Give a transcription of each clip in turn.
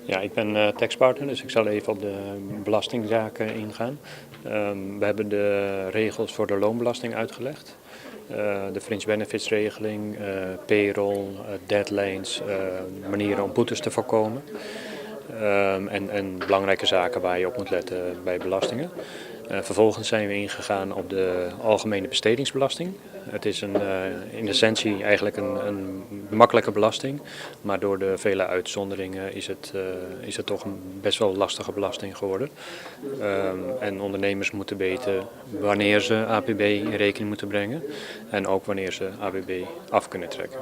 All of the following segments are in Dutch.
Ja, ik ben taxpartner, dus ik zal even op de belastingzaken ingaan. We hebben de regels voor de loonbelasting uitgelegd. De fringe benefits regeling, payroll, deadlines, manieren om boetes te voorkomen. En belangrijke zaken waar je op moet letten bij belastingen. Vervolgens zijn we ingegaan op de algemene bestedingsbelasting. Het is in essentie eigenlijk een makkelijke belasting, maar door de vele uitzonderingen is het toch een best wel lastige belasting geworden. En ondernemers moeten weten wanneer ze APB in rekening moeten brengen en ook wanneer ze APB af kunnen trekken.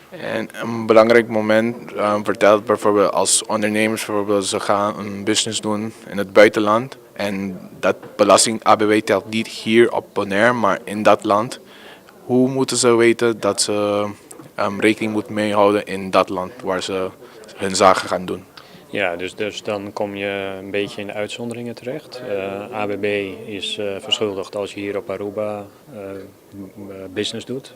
En een belangrijk moment vertelt bijvoorbeeld als ondernemers bijvoorbeeld ze gaan een business doen in het buitenland en dat belasting ABW telt niet hier op Bonaire, maar in dat land. Hoe moeten ze weten dat ze rekening moeten meehouden in dat land waar ze hun zaken gaan doen? Ja, dus dan kom je een beetje in de uitzonderingen terecht. ABB is verschuldigd als je hier op Aruba business doet.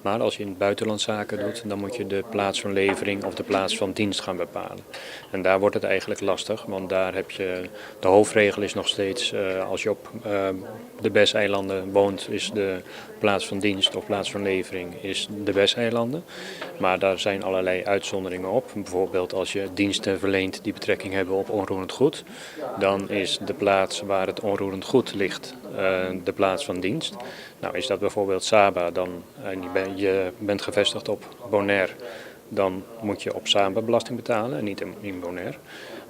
Maar als je in het buitenland zaken doet, dan moet je de plaats van levering of de plaats van dienst gaan bepalen. En daar wordt het eigenlijk lastig, want daar heb je, de hoofdregel is nog steeds, als je op de BES-eilanden woont, is de plaats van dienst of plaats van levering is de BES-eilanden. Maar daar zijn allerlei uitzonderingen op. Bijvoorbeeld als je diensten verleent die betrekking hebben op onroerend goed, dan is de plaats waar het onroerend goed ligt de plaats van dienst. Nou, is dat bijvoorbeeld Saba en je bent gevestigd op Bonaire, dan moet je op Saba belasting betalen en niet in Bonaire.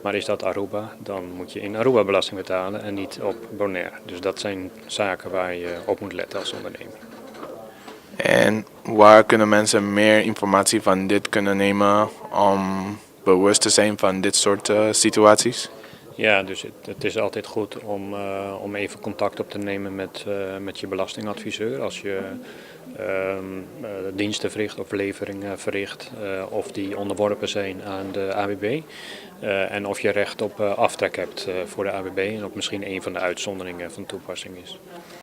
Maar is dat Aruba, dan moet je in Aruba belasting betalen en niet op Bonaire. Dus dat zijn zaken waar je op moet letten als ondernemer. En waar kunnen mensen meer informatie van dit kunnen nemen om bewust te zijn van dit soort situaties? Ja, dus het is altijd goed om even contact op te nemen met je belastingadviseur als je diensten verricht of leveringen verricht of die onderworpen zijn aan de ABB. En of je recht op aftrek hebt voor de ABB en of misschien een van de uitzonderingen van toepassing is.